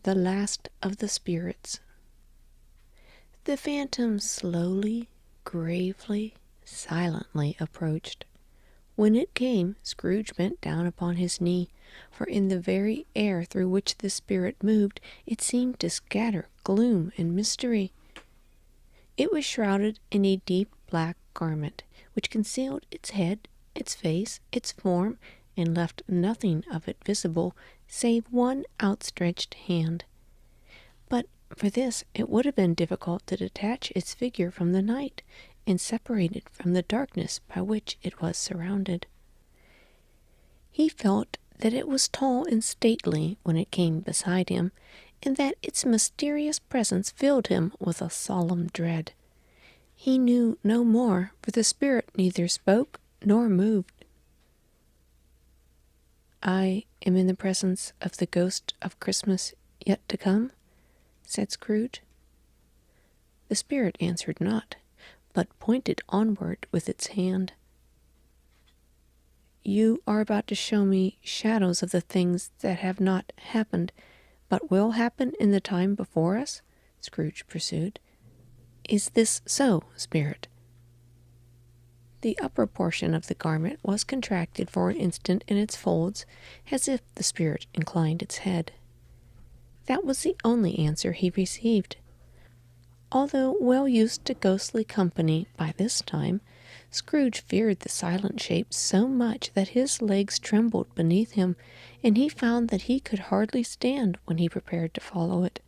The last of the spirits. The phantom slowly, gravely, silently approached. When it came, Scrooge bent down upon his knee, for in the very air through which the spirit moved, it seemed to scatter gloom and mystery. It was shrouded in a deep black garment, which concealed its head, its face, its form, and left nothing of it visible save one outstretched hand. But for this it would have been difficult to detach its figure from the night, and separate it from the darkness by which it was surrounded. He felt that it was tall and stately when it came beside him, and that its mysterious presence filled him with a solemn dread. He knew no more, for the spirit neither spoke nor moved. "I am in the presence of the ghost of Christmas yet to come," said Scrooge. The spirit answered not, but pointed onward with its hand. "You are about to show me shadows of the things that have not happened, but will happen in the time before us?" Scrooge pursued. "Is this so, spirit?" The upper portion of the garment was contracted for an instant in its folds, as if the spirit inclined its head. That was the only answer he received. Although well used to ghostly company by this time, Scrooge feared the silent shape so much that his legs trembled beneath him, and he found that he could hardly stand when he prepared to follow it.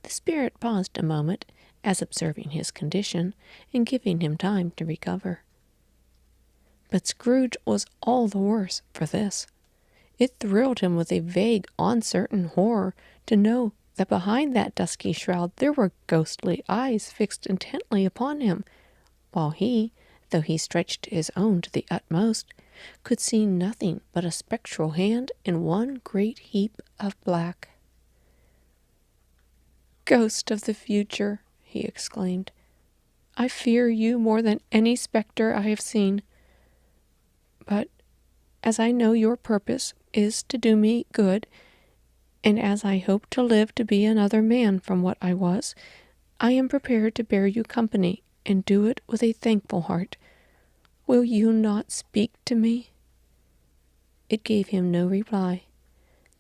The spirit paused a moment, as observing his condition, and giving him time to recover. But Scrooge was all the worse for this. It thrilled him with a vague, uncertain horror to know that behind that dusky shroud there were ghostly eyes fixed intently upon him, while he, though he stretched his own to the utmost, could see nothing but a spectral hand in one great heap of black. "Ghost of the future," he exclaimed, "I fear you more than any spectre I have seen. But as I know your purpose is to do me good, and as I hope to live to be another man from what I was, I am prepared to bear you company, and do it with a thankful heart. Will you not speak to me?" It gave him no reply.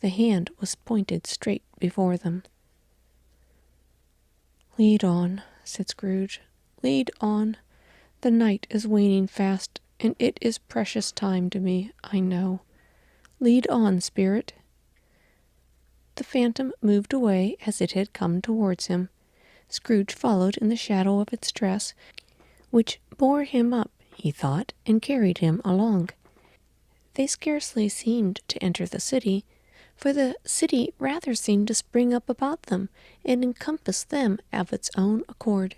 The hand was pointed straight before them. "Lead on," said Scrooge. "Lead on. The night is waning fast, and it is precious time to me, I know. Lead on, spirit." The phantom moved away as it had come towards him. Scrooge followed in the shadow of its dress, which bore him up, he thought, and carried him along. They scarcely seemed to enter the city, for the city rather seemed to spring up about them and encompass them of its own accord.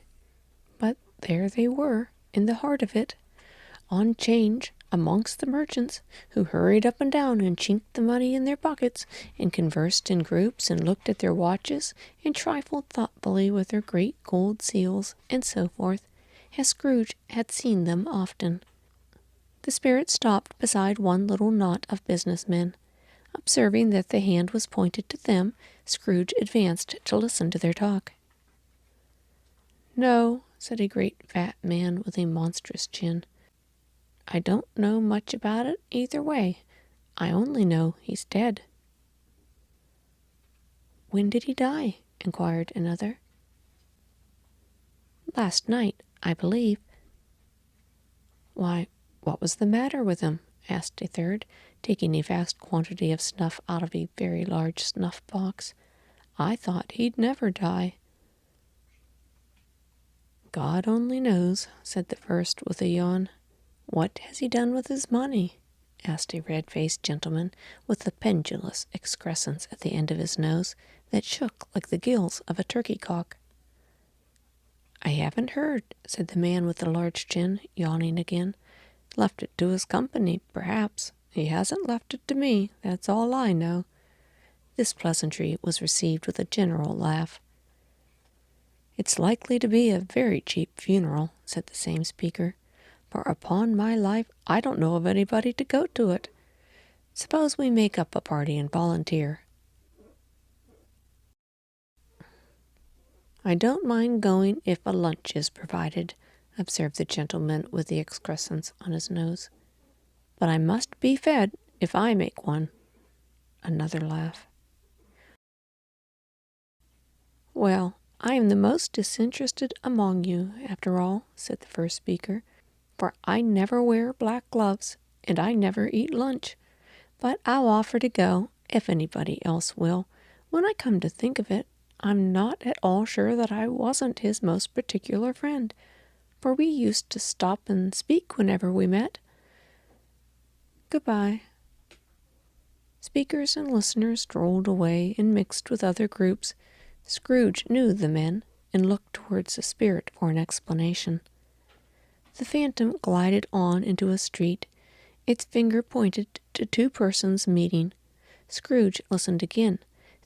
But there they were, in the heart of it, on 'change, amongst the merchants, who hurried up and down and chinked the money in their pockets, and conversed in groups, and looked at their watches, and trifled thoughtfully with their great gold seals, and so forth, as Scrooge had seen them often. The spirit stopped beside one little knot of businessmen. Observing that the hand was pointed to them, Scrooge advanced to listen to their talk. "No," said a great fat man with a monstrous chin. "I don't know much about it either way. I only know he's dead." "When did he die?" inquired another. "Last night, I believe." "Why, what was the matter with him?" asked a third, taking a vast quantity of snuff out of a very large snuff-box. "I thought he'd never die." "God only knows," said the first with a yawn. "What has he done with his money?" asked a red-faced gentleman with a pendulous excrescence at the end of his nose that shook like the gills of a turkey-cock. "I haven't heard," said the man with the large chin, yawning again. "Left it to his company, perhaps. He hasn't left it to me, that's all I know." This pleasantry was received with a general laugh. "It's likely to be a very cheap funeral," said the same speaker, "for upon my life I don't know of anybody to go to it. Suppose we make up a party and volunteer." I don't mind going if a lunch is provided, observed the gentleman with the excrescence on his nose. But I must be fed if I make one. Another laugh. Well, I am the most disinterested among you, after all, said the first speaker, for I never wear black gloves, and I never eat lunch. But I'll offer to go, if anybody else will. When I come to think of it, I'm not at all sure that I wasn't his most particular friend, for we used to stop and speak whenever we met. Goodbye. Speakers and listeners strolled away and mixed with other groups. Scrooge knew the men and looked towards the spirit for an explanation. The phantom glided on into a street. Its finger pointed to two persons meeting. Scrooge listened again,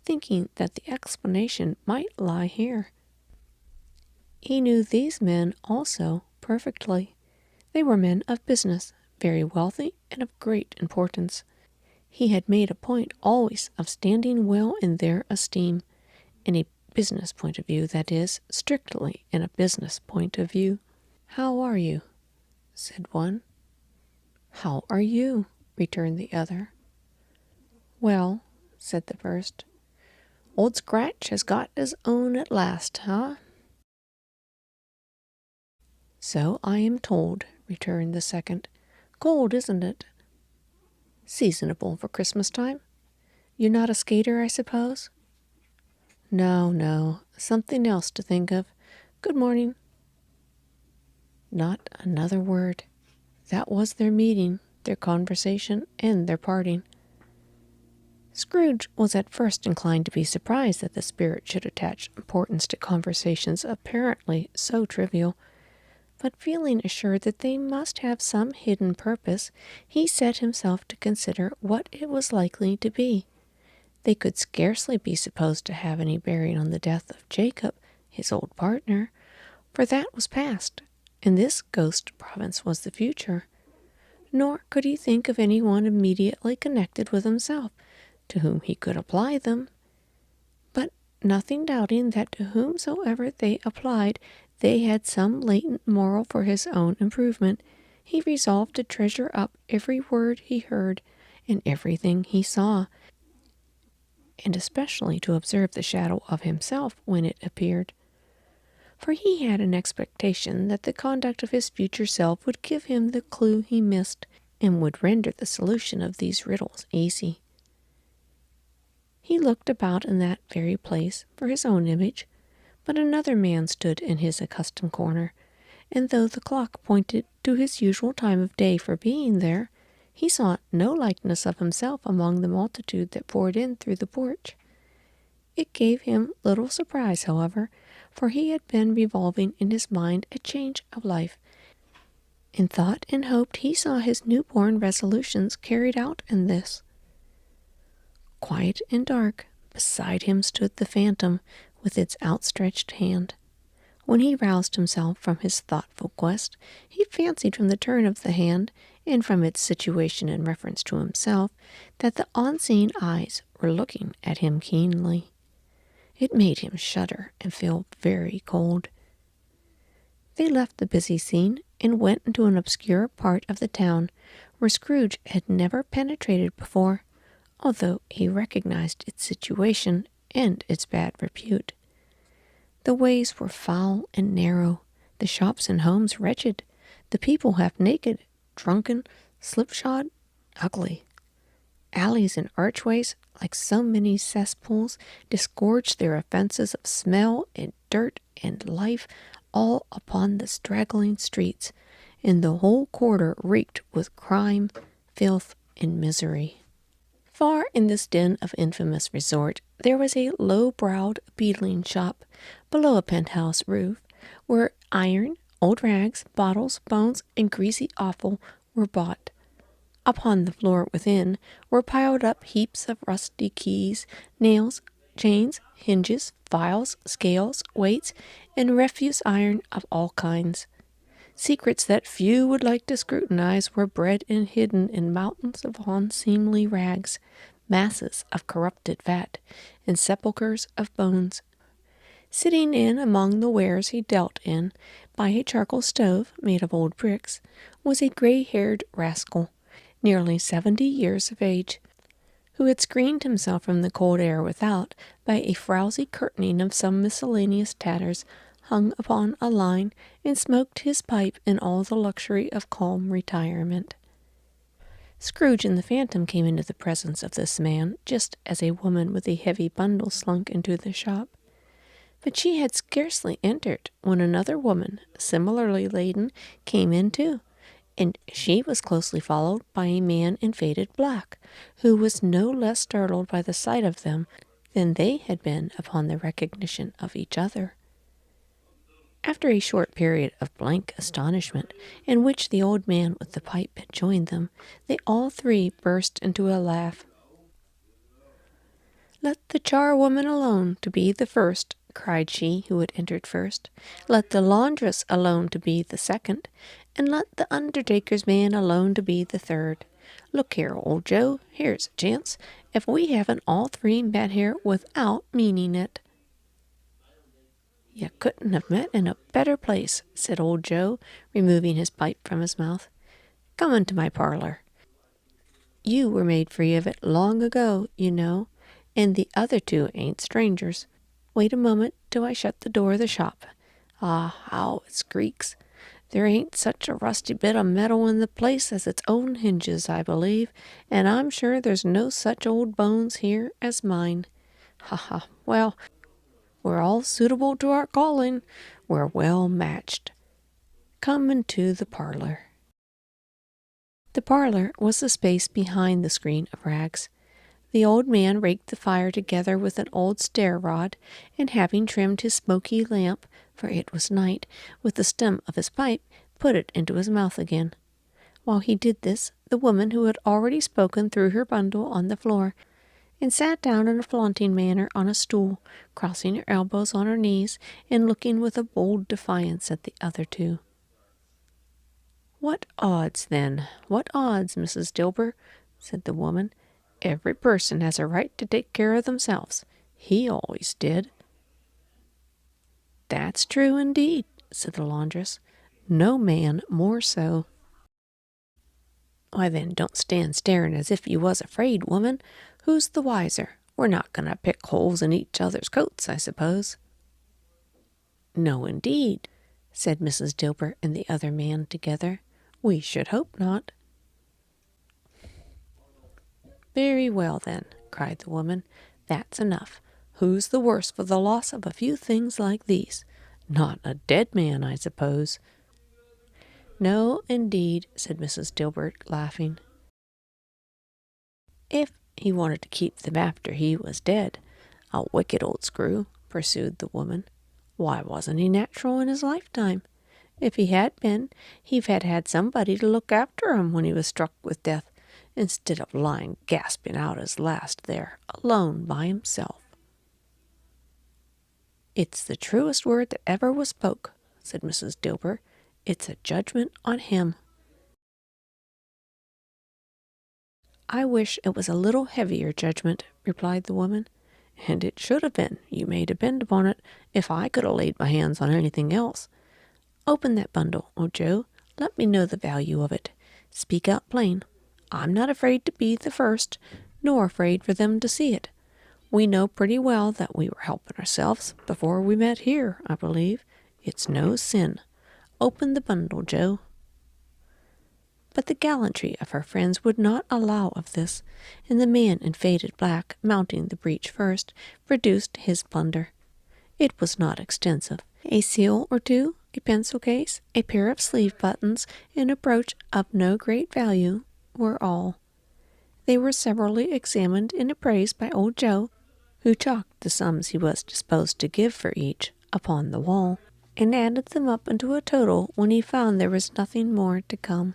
thinking that the explanation might lie here. He knew these men also perfectly. They were men of business, very wealthy and of great importance. He had made a point always of standing well in their esteem, in a business point of view, that is, strictly in a business point of view. "How are you?" said one. "How are you?" returned the other. "Well," said the first, "Old Scratch has got his own at last, huh?" "So I am told," returned the second. "Cold, isn't it?" "Seasonable for Christmas time. You're not a skater, I suppose?" No, something else to think of. Good morning." Not another word. That was their meeting, their conversation, and their parting. Scrooge was at first inclined to be surprised that the spirit should attach importance to conversations apparently so trivial, but feeling assured that they must have some hidden purpose, he set himself to consider what it was likely to be. They could scarcely be supposed to have any bearing on the death of Jacob, his old partner, for that was past, and this ghost province was the future. Nor could he think of any one immediately connected with himself, to whom he could apply them. But nothing doubting that to whomsoever they applied, they had some latent moral for his own improvement, he resolved to treasure up every word he heard and everything he saw, and especially to observe the shadow of himself when it appeared. For he had an expectation that the conduct of his future self would give him the clue he missed, and would render the solution of these riddles easy. He looked about in that very place for his own image, but another man stood in his accustomed corner, and though the clock pointed to his usual time of day for being there, he saw no likeness of himself among the multitude that poured in through the porch. It gave him little surprise, however, for he had been revolving in his mind a change of life, and thought and hoped he saw his newborn resolutions carried out in this. Quiet and dark, beside him stood the phantom with its outstretched hand. When he roused himself from his thoughtful quest, he fancied from the turn of the hand, and from its situation in reference to himself, that the unseen eyes were looking at him keenly. It made him shudder and feel very cold. They left the busy scene and went into an obscure part of the town where Scrooge had never penetrated before, although he recognized its situation and its bad repute. The ways were foul and narrow, the shops and homes wretched, the people half naked, drunken, slipshod, ugly. Alleys and archways, like so many cesspools, disgorged their offenses of smell and dirt and life all upon the straggling streets, and the whole quarter reeked with crime, filth, and misery. Far in this den of infamous resort, there was a low-browed beetling shop below a penthouse roof, where iron, old rags, bottles, bones, and greasy offal were bought. Upon the floor within were piled up heaps of rusty keys, nails, chains, hinges, files, scales, weights, and refuse iron of all kinds. Secrets that few would like to scrutinize were bred and hidden in mountains of unseemly rags, masses of corrupted fat, and sepulchres of bones. Sitting in among the wares he dealt in, by a charcoal stove made of old bricks, was a gray-haired rascal, nearly 70 years of age, who had screened himself from the cold air without by a frowsy curtaining of some miscellaneous tatters hung upon a line, and smoked his pipe in all the luxury of calm retirement. Scrooge and the Phantom came into the presence of this man just as a woman with a heavy bundle slunk into the shop. But she had scarcely entered when another woman, similarly laden, came in too, and she was closely followed by a man in faded black, who was no less startled by the sight of them than they had been upon the recognition of each other. After a short period of blank astonishment, in which the old man with the pipe had joined them, they all three burst into a laugh. "Let the charwoman alone to be the first," cried she who had entered first. "Let the laundress alone to be the second, and let the undertaker's man alone to be the third. Look here, old Joe, here's a chance, if we haven't all three met here without meaning it." "You couldn't have met in a better place," said old Joe, removing his pipe from his mouth. "Come into my parlor. You were made free of it long ago, you know, and the other two ain't strangers. Wait a moment till I shut the door of the shop. Ah, how it squeaks! There ain't such a rusty bit of metal in the place as its own hinges, I believe, and I'm sure there's no such old bones here as mine. Ha ha! Well, we're all suitable to our calling. We're well matched. Come into the parlor." The parlor was the space behind the screen of rags. The old man raked the fire together with an old stair-rod, and having trimmed his smoky lamp, for it was night, with the stem of his pipe, put it into his mouth again. While he did this, the woman who had already spoken threw her bundle on the floor, and sat down in a flaunting manner on a stool, crossing her elbows on her knees, and looking with a bold defiance at the other two. "What odds, then? What odds, Mrs. Dilber?" said the woman. "Every person has a right to take care of themselves. He always did." "That's true, indeed," said the laundress. "No man more so." "Why, then, don't stand staring as if you was afraid, woman. Who's the wiser? We're not going to pick holes in each other's coats, I suppose." "No, indeed," said Mrs. Dilber and the other man together. "We should hope not." "Very well, then," cried the woman. "That's enough. Who's the worse for the loss of a few things like these? Not a dead man, I suppose." "No, indeed," said Mrs. Dilbert, laughing. "If he wanted to keep them after he was dead, a wicked old screw," pursued the woman. "Why wasn't he natural in his lifetime? If he had been, he'd had somebody to look after him when he was struck with death, instead of lying gasping out his last there, alone by himself." "It's the truest word that ever was spoke," said Mrs. Dilber. "It's a judgment on him." "I wish it was a little heavier judgment," replied the woman. "And it should have been, you may depend upon it, if I could have laid my hands on anything else. Open that bundle, old Joe. Let me know the value of it. Speak out plain. I'm not afraid to be the first, nor afraid for them to see it. We know pretty well that we were helping ourselves before we met here, I believe. It's no sin. Open the bundle, Joe." But the gallantry of her friends would not allow of this, and the man in faded black, mounting the breach first, produced his plunder. It was not extensive. A seal or two, a pencil case, a pair of sleeve buttons, and a brooch of no great value were all. They were severally examined and appraised by old Joe, who chalked the sums he was disposed to give for each upon the wall, and added them up into a total when he found there was nothing more to come.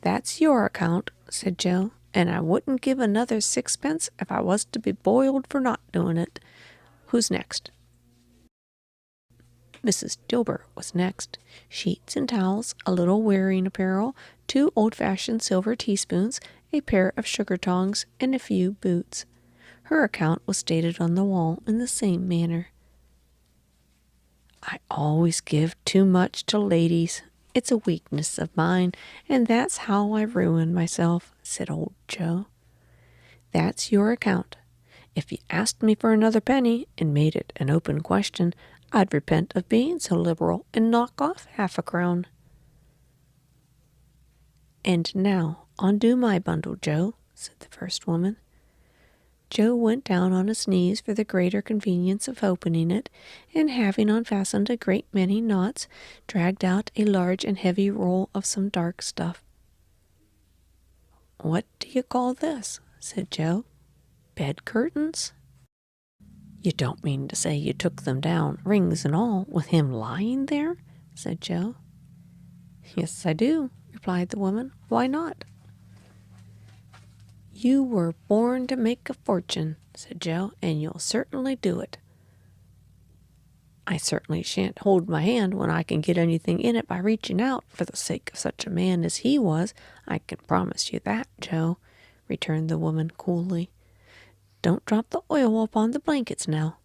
"That's your account," said Joe, "and I wouldn't give another 6 pence if I was to be boiled for not doing it. Who's next?" Mrs. Dilber was next. Sheets and towels, a little wearing apparel, 2 old-fashioned silver teaspoons, a pair of sugar tongs, and a few boots. Her account was stated on the wall in the same manner. I always give too much to ladies. It's a weakness of mine, and that's how I ruin myself, said old Joe. That's your account. If you asked me for another penny and made it an open question, I'd repent of being so liberal and knock off half a crown. And now undo my bundle, Joe, said the first woman. Joe went down on his knees for the greater convenience of opening it, and having unfastened a great many knots, dragged out a large and heavy roll of some dark stuff. What do you call this? Said Joe. Bed curtains? You don't mean to say you took them down, rings and all, with him lying there? Said Joe. Yes, I do, replied the woman. Why not? You were born to make a fortune, said Joe, and you'll certainly do it. I certainly shan't hold my hand when I can get anything in it by reaching out for the sake of such a man as he was. I can promise you that, Joe, returned the woman coolly. Don't drop the oil upon the blankets now.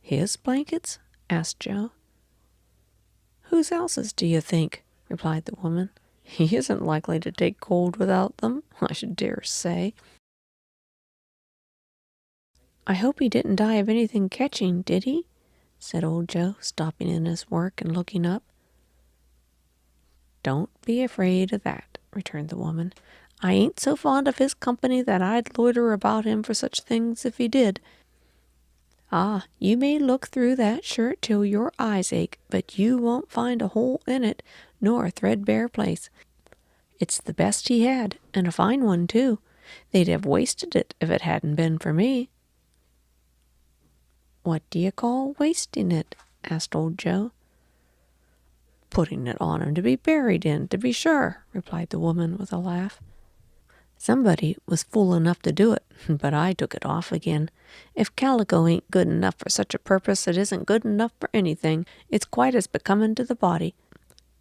His blankets? Asked Joe. Whose else's, do you think? Replied the woman. He isn't likely to take cold without them, I should dare say. I hope he didn't die of anything catching, did he? Said old Joe, stopping in his work and looking up. Don't be afraid of that, returned the woman. I ain't so fond of his company that I'd loiter about him for such things if he did. Ah, you may look through that shirt till your eyes ache, but you won't find a hole in it, nor a threadbare place. It's the best he had, and a fine one, too. They'd have wasted it if it hadn't been for me. What do you call wasting it? Asked old Joe. Putting it on him to be buried in, to be sure, replied the woman with a laugh. Somebody was fool enough to do it, but I took it off again. If calico ain't good enough for such a purpose, it isn't good enough for anything. It's quite as becoming to the body.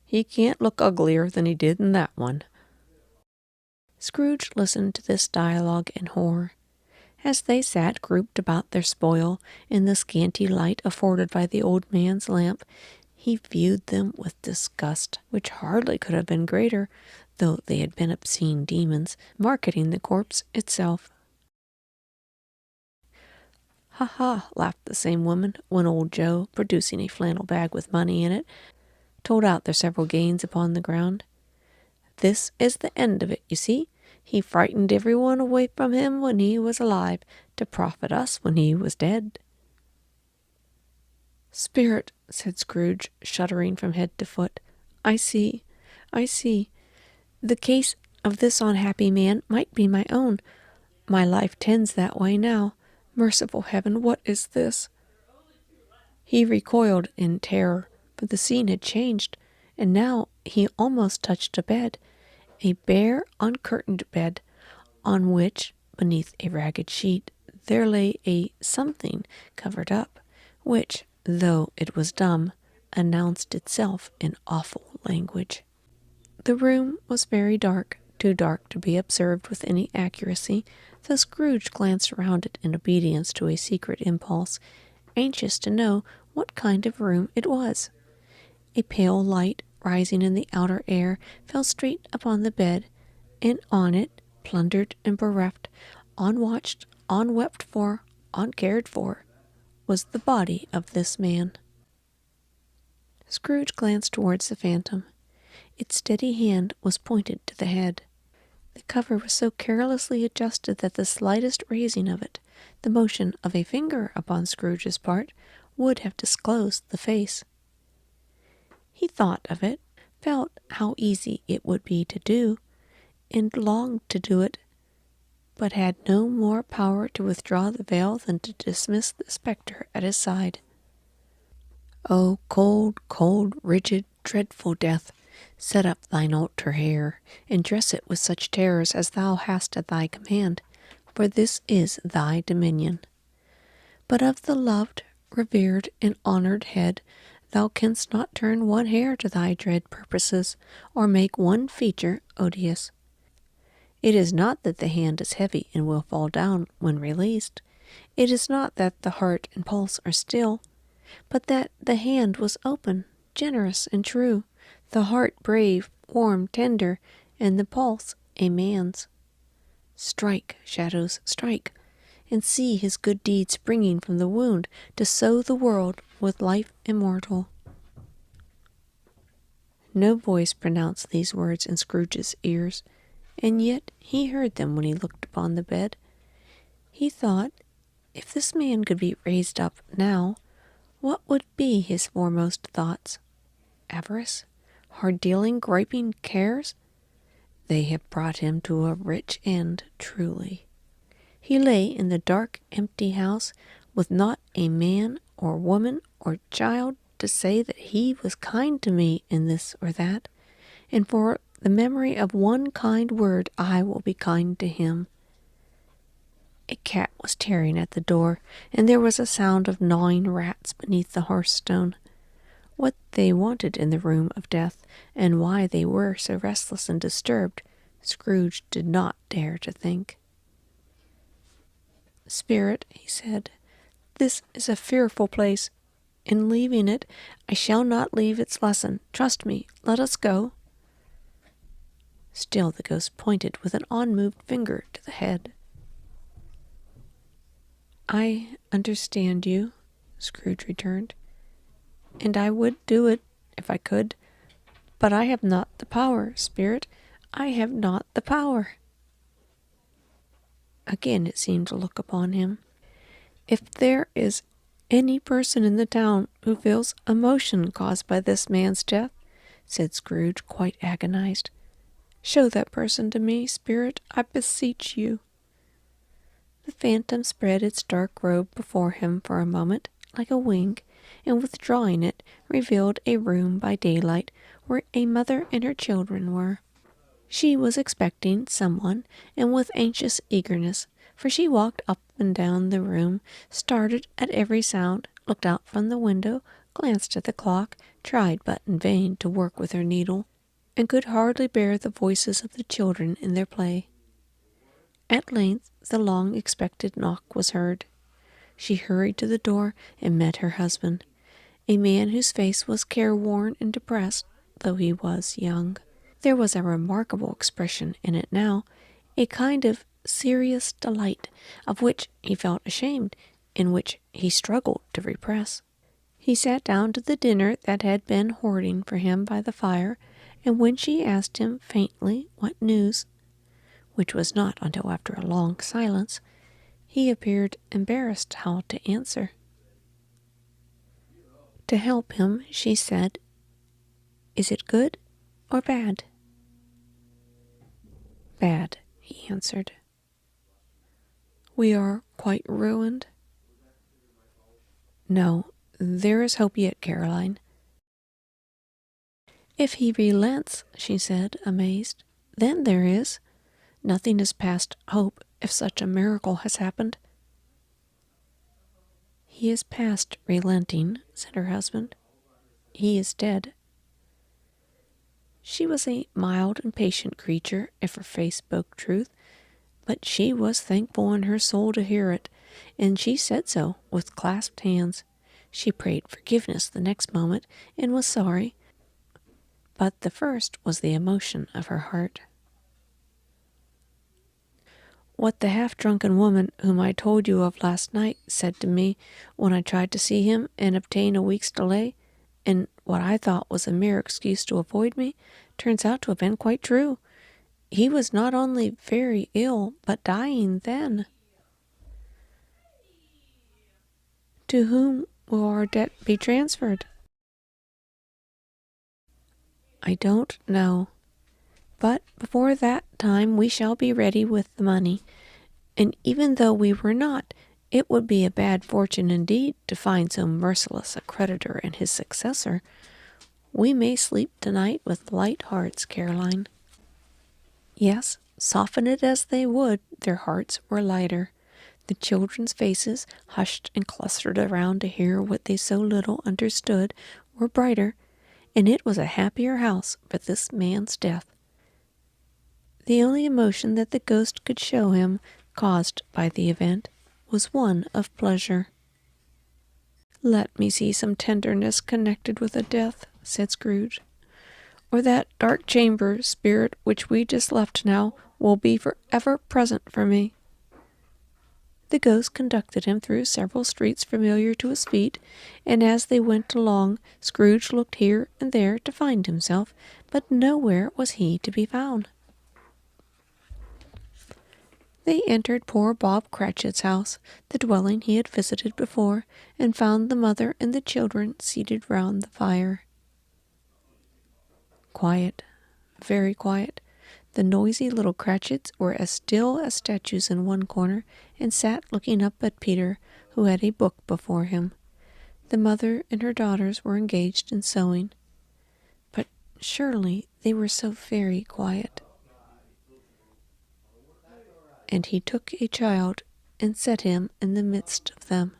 He can't look uglier than he did in that one. Scrooge listened to this dialogue in horror. As they sat grouped about their spoil, in the scanty light afforded by the old man's lamp, he viewed them with disgust, which hardly could have been greater, though they had been obscene demons, marketing the corpse itself. Ha ha, laughed the same woman, when old Joe, producing a flannel bag with money in it, told out their several gains upon the ground. This is the end of it, you see. He frightened everyone away from him when he was alive, to profit us when he was dead. Spirit, said Scrooge, shuddering from head to foot, I see. The case of this unhappy man might be my own. My life tends that way now. Merciful heaven, what is this? He recoiled in terror, for the scene had changed, and now he almost touched a bed, a bare, uncurtained bed, on which, beneath a ragged sheet, there lay a something covered up, which, though it was dumb, announced itself in awful language. The room was very dark, too dark to be observed with any accuracy, though Scrooge glanced round it in obedience to a secret impulse, anxious to know what kind of room it was. A pale light, rising in the outer air, fell straight upon the bed, and on it, plundered and bereft, unwatched, unwept for, uncared for, was the body of this man. Scrooge glanced towards the phantom. Its steady hand was pointed to the head. The cover was so carelessly adjusted that the slightest raising of it, the motion of a finger upon Scrooge's part, would have disclosed the face. He thought of it, felt how easy it would be to do, and longed to do it, but had no more power to withdraw the veil than to dismiss the spectre at his side. O cold, cold, rigid, dreadful death, set up thine altar here, and dress it with such terrors as thou hast at thy command, for this is thy dominion. But of the loved, revered, and honored head, thou canst not turn one hair to thy dread purposes, or make one feature odious. It is not that the hand is heavy and will fall down when released. It is not that the heart and pulse are still, but that the hand was open, generous, and true, the heart brave, warm, tender, and the pulse a man's. Strike, shadows, strike, and see his good deed springing from the wound to sow the world with life immortal. No voice pronounced these words in Scrooge's ears, and yet he heard them when he looked upon the bed. He thought, if this man could be raised up now, what would be his foremost thoughts? Avarice? Hard-dealing, griping cares? They have brought him to a rich end, truly. He lay in the dark, empty house, with not a man or woman or child to say that he was kind to me in this or that, and for the memory of one kind word I will be kind to him. A cat was tearing at the door, and there was a sound of gnawing rats beneath the hearthstone. What they wanted in the room of death, and why they were so restless and disturbed, Scrooge did not dare to think. "Spirit," he said, "this is a fearful place. In leaving it, I shall not leave its lesson. Trust me. Let us go." Still the ghost pointed with an unmoved finger to the head. "I understand you," Scrooge returned, "and I would do it if I could. But I have not the power, Spirit. I have not the power." Again it seemed to look upon him. "If there is any person in the town who feels emotion caused by this man's death," said Scrooge, quite agonized, "show that person to me, Spirit, I beseech you." The phantom spread its dark robe before him for a moment, like a wing, and withdrawing it, revealed a room by daylight where a mother and her children were. She was expecting someone, and with anxious eagerness, for she walked up and down the room, started at every sound, looked out from the window, glanced at the clock, tried but in vain to work with her needle, and could hardly bear the voices of the children in their play. At length the long-expected knock was heard. She hurried to the door and met her husband, a man whose face was careworn and depressed, though he was young. There was a remarkable expression in it now, a kind of serious delight, of which he felt ashamed, and which he struggled to repress. He sat down to the dinner that had been hoarding for him by the fire, and when she asked him faintly what news, which was not until after a long silence, he appeared embarrassed how to answer. To help him, she said, "Is it good or bad?" "Bad," he answered. "We are quite ruined?" "No, there is hope yet, Caroline." "If he relents," she said, amazed, "then there is. Nothing is past hope if such a miracle has happened." "He is past relenting," said her husband. "He is dead." She was a mild and patient creature, if her face spoke truth, but she was thankful in her soul to hear it, and she said so with clasped hands. She prayed forgiveness the next moment, and was sorry, but the first was the emotion of her heart. "What the half-drunken woman whom I told you of last night said to me when I tried to see him and obtain a week's delay, and what I thought was a mere excuse to avoid me, turns out to have been quite true. He was not only very ill, but dying then." "To whom will our debt be transferred?" "I don't know. But before that time we shall be ready with the money. And even though we were not, it would be a bad fortune indeed to find so merciless a creditor and his successor. We may sleep tonight with light hearts, Caroline." Yes, soften it as they would, their hearts were lighter. The children's faces, hushed and clustered around to hear what they so little understood, were brighter, and it was a happier house for this man's death. The only emotion that the ghost could show him, caused by the event, was one of pleasure. "Let me see some tenderness connected with a death," said Scrooge, "or that dark chamber spirit which we just left now will be forever present for me." The ghost conducted him through several streets familiar to his feet, and as they went along, Scrooge looked here and there to find himself, but nowhere was he to be found. They entered poor Bob Cratchit's house, the dwelling he had visited before, and found the mother and the children seated round the fire. Quiet, very quiet. The noisy little Cratchits were as still as statues in one corner, and sat looking up at Peter, who had a book before him. The mother and her daughters were engaged in sewing. But surely they were so very quiet. And he took a child and set him in the midst of them.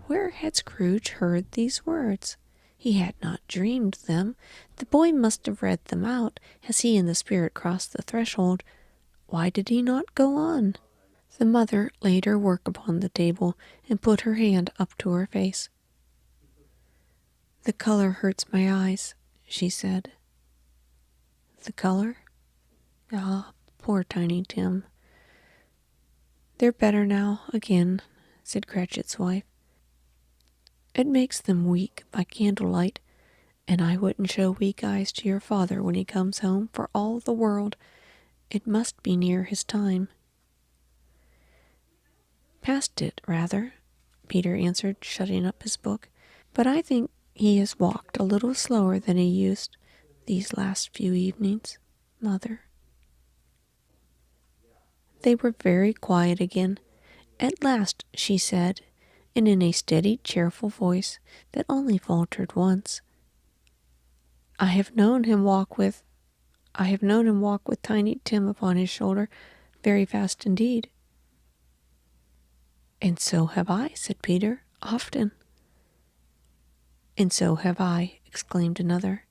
Where had Scrooge heard these words? He had not dreamed them. The boy must have read them out, as he and the spirit crossed the threshold. Why did he not go on? The mother laid her work upon the table, and put her hand up to her face. "The color hurts my eyes," she said. "The color? Ah, poor Tiny Tim." "They're better now, again," said Cratchit's wife. "It makes them weak by candlelight, and I wouldn't show weak eyes to your father when he comes home for all the world. It must be near his time." "Past it, rather," Peter answered, shutting up his book. "But I think he has walked a little slower than he used these last few evenings, Mother." They were very quiet again. At last she said, and in a steady, cheerful voice that only faltered once, I have known him walk with Tiny Tim upon his shoulder, very fast indeed." "And so have I," said Peter, "often." "And so have I," exclaimed another.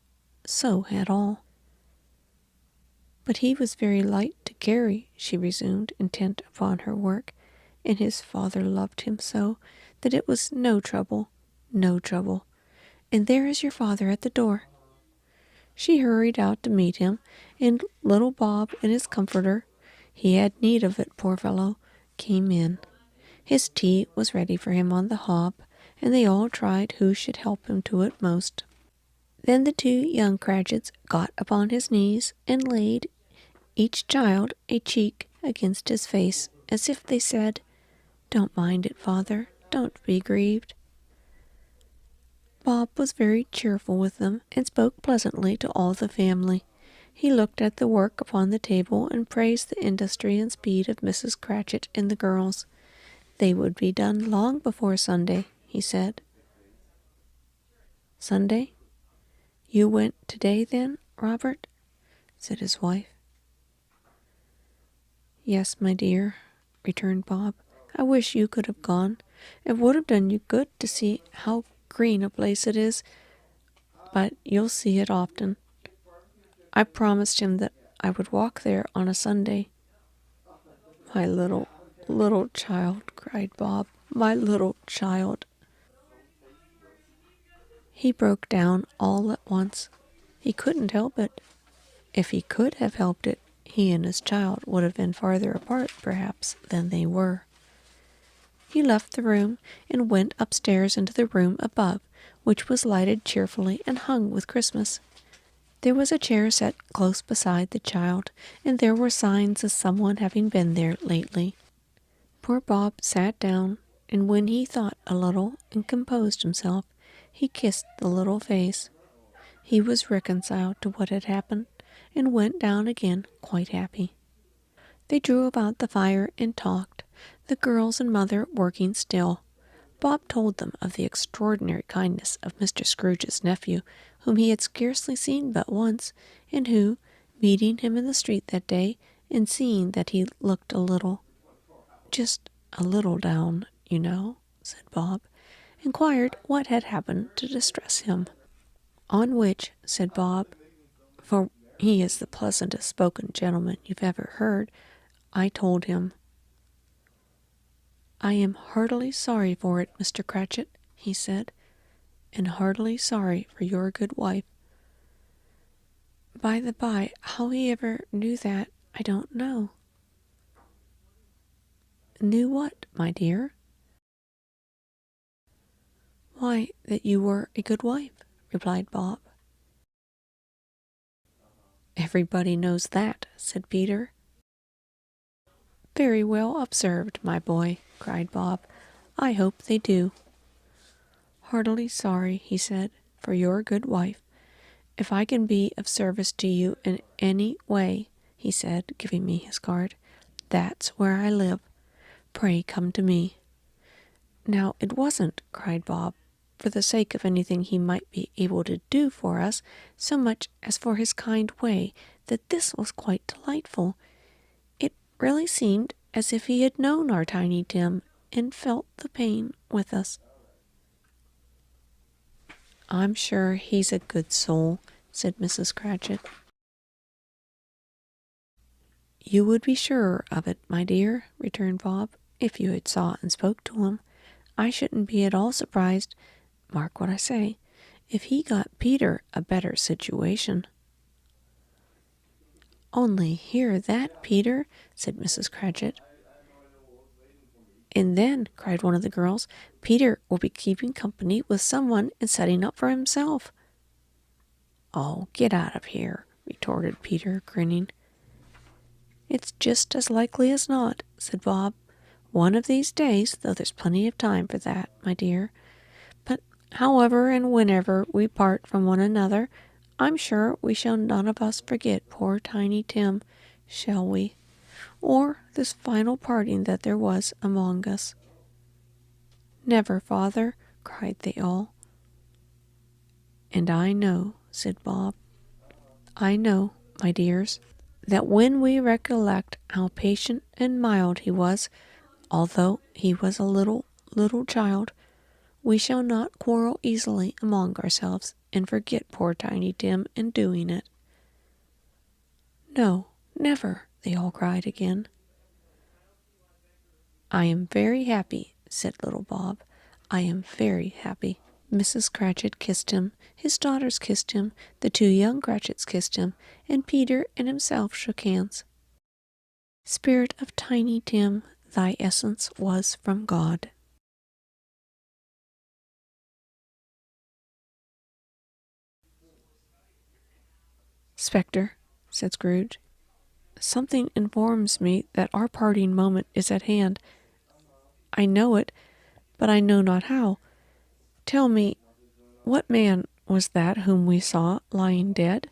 So had all. "But he was very light to carry," she resumed, intent upon her work, "and his father loved him so that it was no trouble, no trouble. And there is your father at the door." She hurried out to meet him, and little Bob and his comforter, he had need of it, poor fellow, came in. His tea was ready for him on the hob, and they all tried who should help him to it most. Then the two young Cratchits got upon his knees, and laid each child a cheek against his face, as if they said, "Don't mind it, father, don't be grieved." Bob was very cheerful with them, and spoke pleasantly to all the family. He looked at the work upon the table, and praised the industry and speed of Mrs. Cratchit and the girls. They would be done long before Sunday, he said. "Sunday? You went today, then, Robert?" said his wife. "Yes, my dear," returned Bob. "I wish you could have gone. It would have done you good to see how green a place it is, but you'll see it often. I promised him that I would walk there on a Sunday." "My little child," cried Bob. "My little child." He broke down all at once. He couldn't help it. If he could have helped it, he and his child would have been farther apart, perhaps, than they were. He left the room, and went upstairs into the room above, which was lighted cheerfully and hung with Christmas. There was a chair set close beside the child, and there were signs of someone having been there lately. Poor Bob sat down, and when he thought a little and composed himself, he kissed the little face. He was reconciled to what had happened, and went down again quite happy. They drew about the fire and talked, the girls and mother working still. Bob told them of the extraordinary kindness of Mr. Scrooge's nephew, whom he had scarcely seen but once, and who, meeting him in the street that day, and seeing that he looked just a little down, you know, said Bob, inquired what had happened to distress him. On which, said Bob, for He is the pleasantest spoken gentleman you've ever heard. I told him. I am heartily sorry for it, Mr. Cratchit, he said, and heartily sorry for your good wife. By the by, how he ever knew that, I don't know. Knew what, my dear? Why, that you were a good wife, replied Bob. Everybody knows that, said Peter. Very well observed, my boy, cried Bob. I hope they do. Heartily sorry, he said, for your good wife. If I can be of service to you in any way, he said, giving me his card, that's where I live. Pray come to me. Now it wasn't, cried Bob, for the sake of anything he might be able to do for us, so much as for his kind way, that this was quite delightful. It really seemed as if he had known our Tiny Tim and felt the pain with us. I'm sure he's a good soul, said Mrs. Cratchit. You would be surer of it, my dear, returned Bob, if you had saw and spoke to him. I shouldn't be at all surprised, mark what I say, if he got Peter a better situation. Only hear that, Peter, said Mrs. Cratchit. And then, cried one of the girls, Peter will be keeping company with someone and setting up for himself. Oh, get out of here, retorted Peter, grinning. It's just as likely as not, said Bob. One of these days, though there's plenty of time for that, my dear. But however and whenever we part from one another, I'm sure we shall none of us forget poor Tiny Tim, shall we? Or this final parting that there was among us. Never, father, cried they all. And I know, said Bob, I know, my dears, that when we recollect how patient and mild he was, although he was a little child, we shall not quarrel easily among ourselves and forget poor Tiny Tim in doing it. No, never, they all cried again. I am very happy, said little Bob. I am very happy. Mrs. Cratchit kissed him, his daughters kissed him, the two young Cratchits kissed him, and Peter and himself shook hands. Spirit of Tiny Tim, thy essence was from God. Spectre, said Scrooge, something informs me that our parting moment is at hand. I know it, but I know not how. Tell me, what man was that whom we saw lying dead?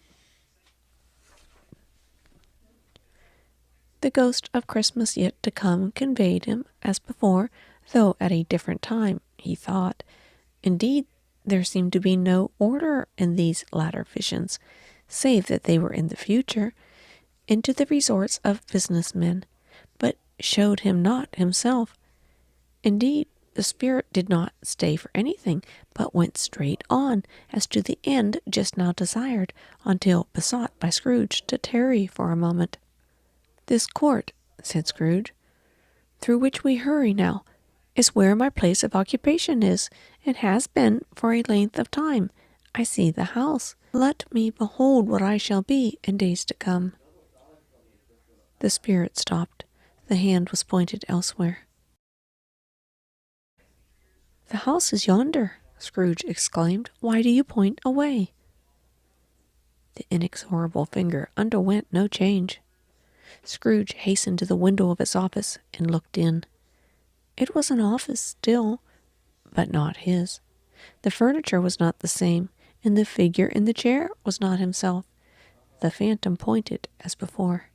The ghost of Christmas yet to come conveyed him, as before, though at a different time, he thought. Indeed, there seemed to be no order in these latter visions, save that they were in the future, into the resorts of business men, but showed him not himself. Indeed, the spirit did not stay for anything, but went straight on, as to the end just now desired, until besought by Scrooge to tarry for a moment. This court, said Scrooge, through which we hurry now, is where my place of occupation is, and has been for a length of time. I see the house. Let me behold what I shall be in days to come. The spirit stopped. The hand was pointed elsewhere. The house is yonder, Scrooge exclaimed. Why do you point away? The inexorable finger underwent no change. Scrooge hastened to the window of his office and looked in. It was an office still, but not his. The furniture was not the same, and the figure in the chair was not himself. The phantom pointed as before.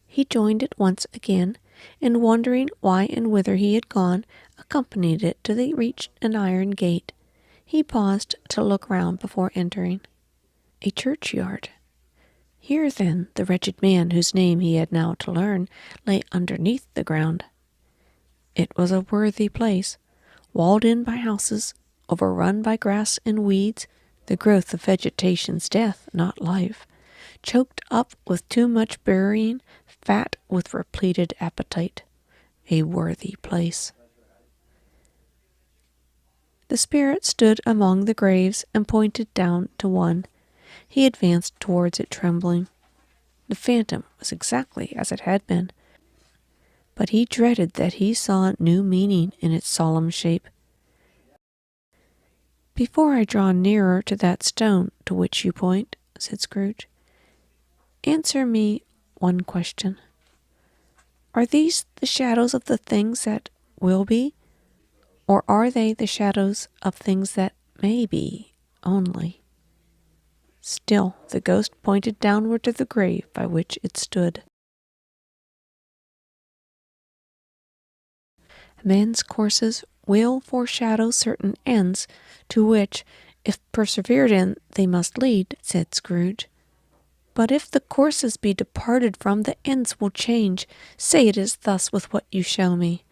He joined it once again, and wondering why and whither he had gone, accompanied it till they reached an iron gate. He paused to look round before entering. A churchyard. Here, then, the wretched man whose name he had now to learn lay underneath the ground. It was a worthy place, walled in by houses, overrun by grass and weeds, the growth of vegetation's death, not life. choked up with too much burying, fat with repleted appetite. A worthy place. The spirit stood among the graves and pointed down to one. He advanced towards it trembling. The phantom was exactly as it had been, but he dreaded that he saw new meaning in its solemn shape. "Before I draw nearer to that stone to which you point," said Scrooge, "answer me one question. Are these the shadows of the things that will be, or are they the shadows of things that may be only?" Still the ghost pointed downward to the grave by which it stood. Men's courses will foreshadow certain ends, to which, if persevered in, they must lead, said Scrooge. But if the courses be departed from, the ends will change. Say it is thus with what you show me.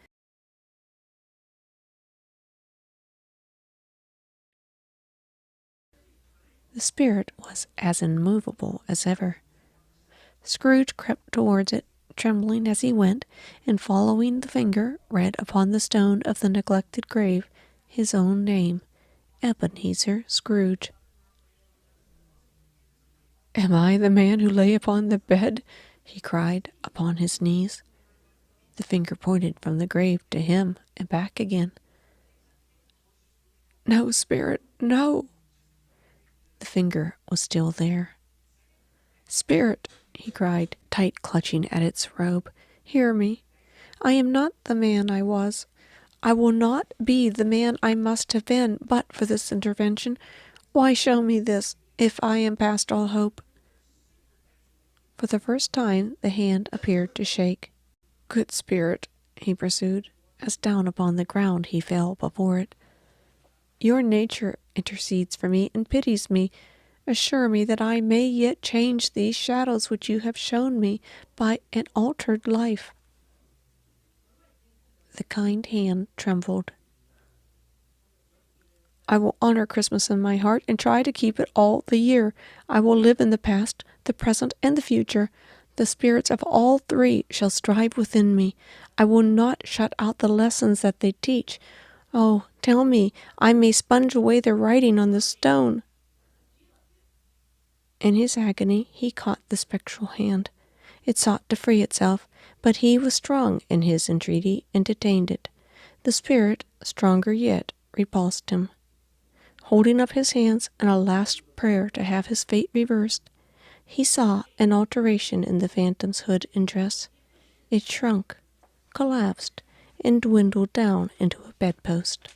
The spirit was as immovable as ever. Scrooge crept towards it, trembling as he went, and following the finger, read upon the stone of the neglected grave his own name, Ebenezer Scrooge. "Am I the man who lay upon the bed?" he cried, upon his knees. The finger pointed from the grave to him and back again. "No, spirit, no!" The finger was still there. "Spirit," he cried, tight clutching at its robe, "hear me. I am not the man I was. I will not be the man I must have been but for this intervention. Why show me this, if I am past all hope?" For the first time the hand appeared to shake. "Good spirit," he pursued, as down upon the ground he fell before it, "your nature intercedes for me and pities me. Assure me that I may yet change these shadows which you have shown me by an altered life." The kind hand trembled. "I will honor Christmas in my heart and try to keep it all the year. I will live in the past, the present, and the future. The spirits of all three shall strive within me. I will not shut out the lessons that they teach. Oh, tell me, I may sponge away the writing on the stone." In his agony he caught the spectral hand. It sought to free itself, but he was strong in his entreaty and detained it. The spirit, stronger yet, repulsed him. Holding up his hands in a last prayer to have his fate reversed, he saw an alteration in the phantom's hood and dress. It shrunk, collapsed, and dwindled down into a bedpost.